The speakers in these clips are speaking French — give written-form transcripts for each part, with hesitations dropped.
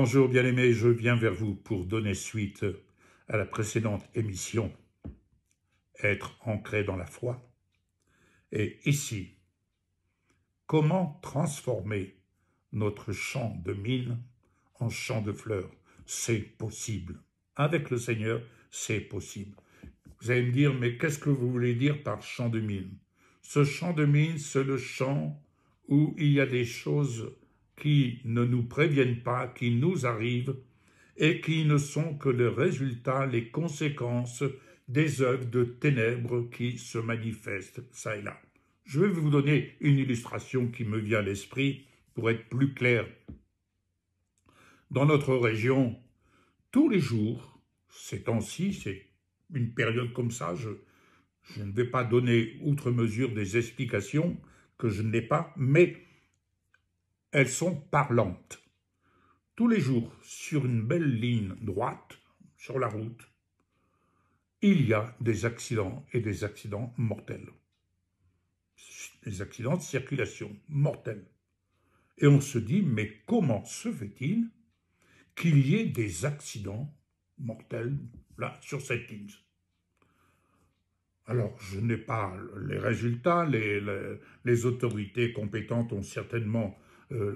Bonjour bien-aimés, je viens vers vous pour donner suite à la précédente émission, être ancré dans la foi. Et ici, comment transformer notre champ de mine en champ de fleurs? C'est possible. Avec le Seigneur, c'est possible. Vous allez me dire, mais qu'est-ce que vous voulez dire par champ de mine? Ce champ de mine, c'est le champ où il y a des choses qui ne nous préviennent pas, qui nous arrivent et qui ne sont que le résultat, les conséquences des œuvres de ténèbres qui se manifestent ça et là. Je vais vous donner une illustration qui me vient à l'esprit pour être plus clair. Dans notre région, tous les jours, ces temps-ci, c'est une période comme ça, je ne vais pas donner outre mesure des explications que je n'ai pas, mais elles sont parlantes. Tous les jours, sur une belle ligne droite, sur la route, il y a des accidents et des accidents mortels. Des accidents de circulation mortels. Et on se dit, mais comment se fait-il qu'il y ait des accidents mortels là, sur cette ligne? Alors, je n'ai pas les résultats, les autorités compétentes ont certainement,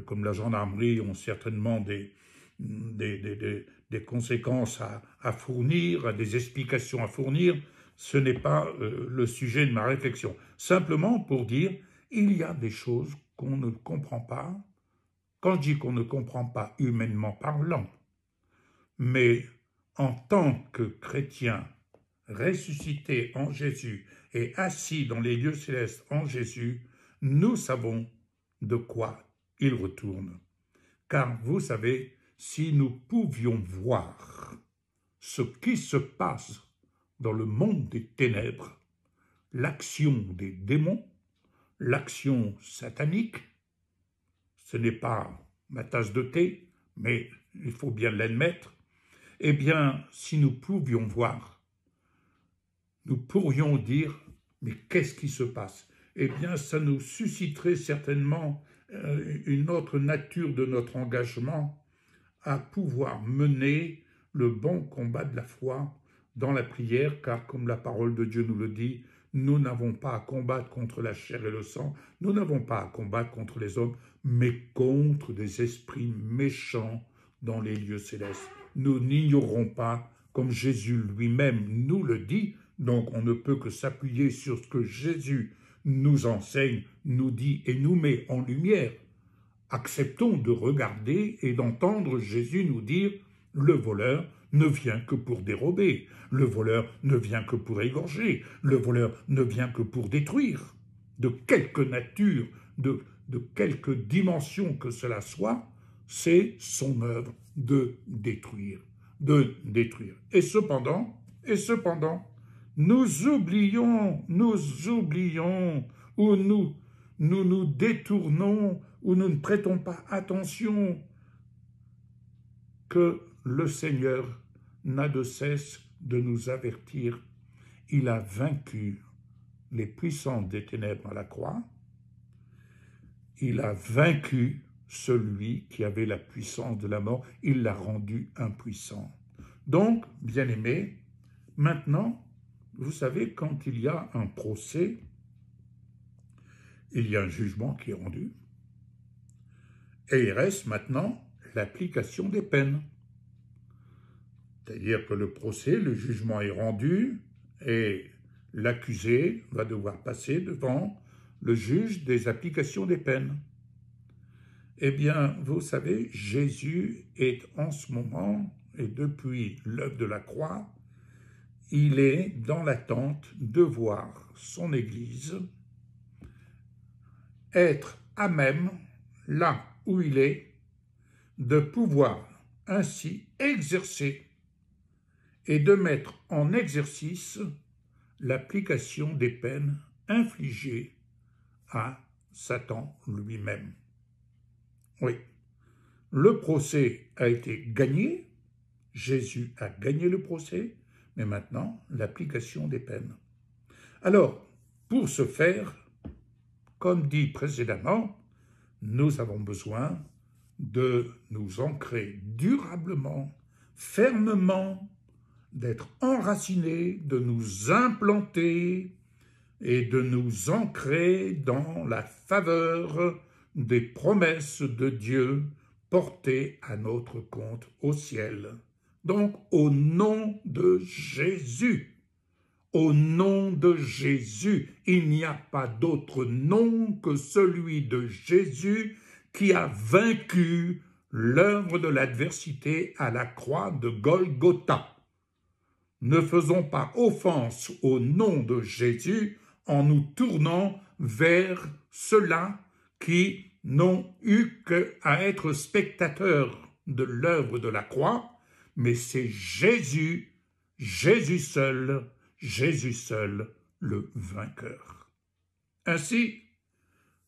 comme la gendarmerie, ont certainement des conséquences à fournir, des explications à fournir. Ce n'est pas le sujet de ma réflexion. Simplement pour dire, il y a des choses qu'on ne comprend pas. Quand je dis qu'on ne comprend pas humainement parlant, mais en tant que chrétien, ressuscité en Jésus et assis dans les lieux célestes en Jésus, nous savons de quoi il retourne. Car vous savez, si nous pouvions voir ce qui se passe dans le monde des ténèbres, l'action des démons, l'action satanique, ce n'est pas ma tasse de thé, mais il faut bien l'admettre, eh bien, si nous pouvions voir, nous pourrions dire, mais qu'est-ce qui se passe? Eh bien, ça nous susciterait certainement une autre nature de notre engagement à pouvoir mener le bon combat de la foi dans la prière, car comme la parole de Dieu nous le dit, nous n'avons pas à combattre contre la chair et le sang, nous n'avons pas à combattre contre les hommes, mais contre des esprits méchants dans les lieux célestes. Nous n'ignorons pas, comme Jésus lui-même nous le dit, donc on ne peut que s'appuyer sur ce que Jésus nous enseigne, nous dit et nous met en lumière. Acceptons de regarder et d'entendre Jésus nous dire « Le voleur ne vient que pour dérober, le voleur ne vient que pour égorger, le voleur ne vient que pour détruire. » De quelque nature, de quelque dimension que cela soit, c'est son œuvre de détruire, Et cependant, nous oublions, ou nous détournons, ou nous ne prêtons pas attention que le Seigneur n'a de cesse de nous avertir. Il a vaincu les puissances des ténèbres à la croix. Il a vaincu celui qui avait la puissance de la mort. Il l'a rendu impuissant. Donc, bien-aimés, maintenant, vous savez, quand il y a un procès, il y a un jugement qui est rendu, et il reste maintenant l'application des peines. C'est-à-dire que le procès, le jugement est rendu, et l'accusé va devoir passer devant le juge des applications des peines. Eh bien, vous savez, Jésus est en ce moment, et depuis l'œuvre de la croix, il est dans l'attente de voir son Église être à même, là où il est, de pouvoir ainsi exercer et de mettre en exercice l'application des peines infligées à Satan lui-même. Oui, le procès a été gagné, Jésus a gagné le procès, mais maintenant, l'application des peines. Alors, pour ce faire, comme dit précédemment, nous avons besoin de nous ancrer durablement, fermement, d'être enracinés, de nous implanter et de nous ancrer dans la faveur des promesses de Dieu portées à notre compte au ciel. Donc, au nom de Jésus, au nom de Jésus, il n'y a pas d'autre nom que celui de Jésus qui a vaincu l'œuvre de l'adversité à la croix de Golgotha. Ne faisons pas offense au nom de Jésus en nous tournant vers ceux-là qui n'ont eu qu'à être spectateurs de l'œuvre de la croix, mais c'est Jésus, Jésus seul, le vainqueur. Ainsi,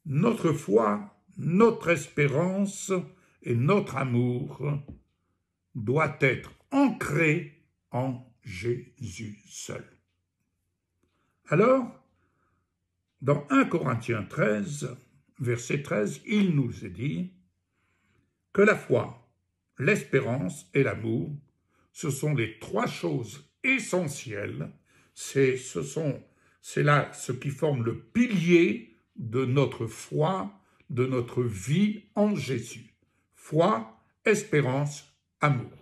notre foi, notre espérance et notre amour doit être ancrés en Jésus seul. Alors, dans 1 Corinthiens 13, verset 13, il nous est dit que la foi, l'espérance et l'amour, ce sont les trois choses essentielles, c'est là ce qui forme le pilier de notre foi, de notre vie en Jésus. Foi, espérance, amour.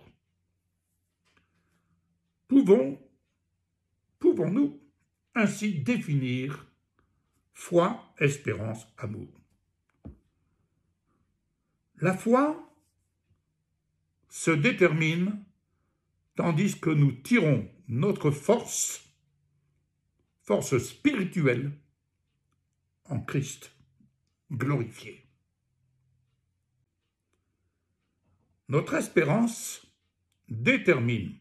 Pouvons-nous ainsi définir foi, espérance, amour? La foi se détermine tandis que nous tirons notre force spirituelle en Christ glorifié. Notre espérance détermine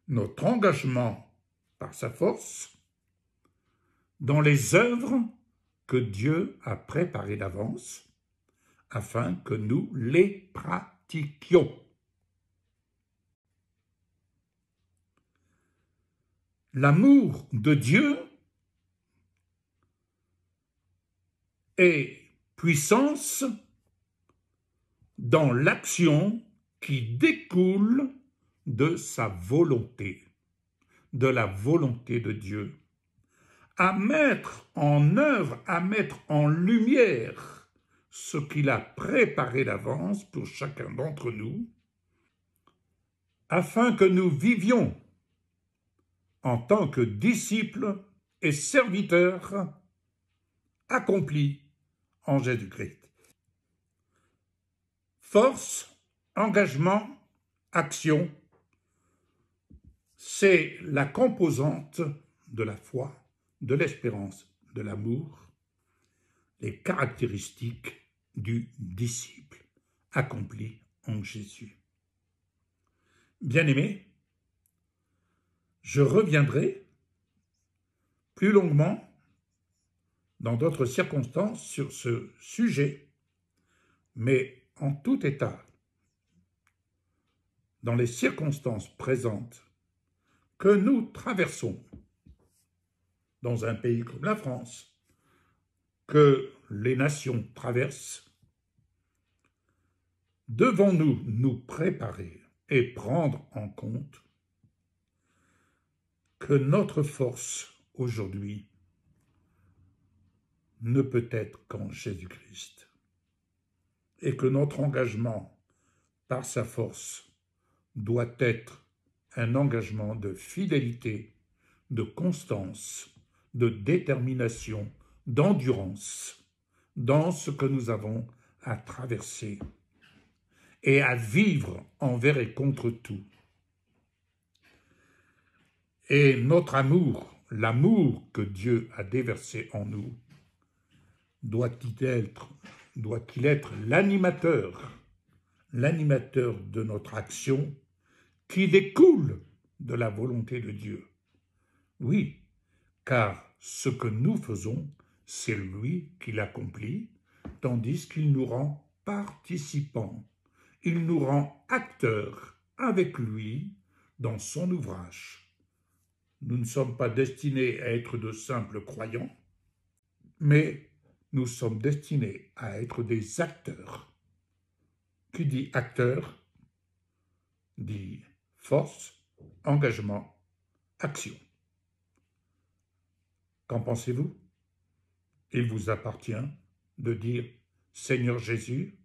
notre engagement par sa force dans les œuvres que Dieu a préparées d'avance afin que nous les pratiquions. L'amour de Dieu est puissance dans l'action qui découle de sa volonté, de la volonté de Dieu, à mettre en œuvre, à mettre en lumière ce qu'il a préparé d'avance pour chacun d'entre nous, afin que nous vivions en tant que disciples et serviteurs accomplis en Jésus-Christ. Force, engagement, action, c'est la composante de la foi, de l'espérance, de l'amour, les caractéristiques du disciple accompli en Jésus. Bien-aimés, je reviendrai plus longuement dans d'autres circonstances sur ce sujet, mais en tout état, dans les circonstances présentes que nous traversons dans un pays comme la France, que les nations traversent, devons-nous nous préparer et prendre en compte que notre force aujourd'hui ne peut être qu'en Jésus-Christ et que notre engagement par sa force doit être un engagement de fidélité, de constance, de détermination, d'endurance dans ce que nous avons à traverser et à vivre envers et contre tout. Et notre amour, l'amour que Dieu a déversé en nous, doit-il être l'animateur de notre action qui découle de la volonté de Dieu. Oui, car ce que nous faisons, c'est lui qui l'accomplit, tandis qu'il nous rend participants. Il nous rend acteurs avec lui dans son ouvrage. Nous ne sommes pas destinés à être de simples croyants, mais nous sommes destinés à être des acteurs Qui dit acteur, dit force, engagement, action. Qu'en pensez-vous? Il vous appartient de dire « Seigneur Jésus,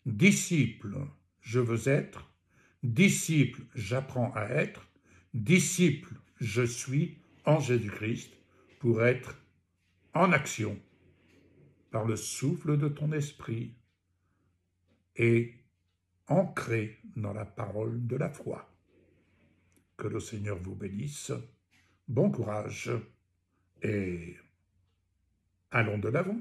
disciple, je veux être, disciple, j'apprends à être, disciple, je suis en Jésus-Christ pour être en action par le souffle de ton esprit et ancré dans la parole de la foi. » Que le Seigneur vous bénisse. Bon courage et allons de l'avant.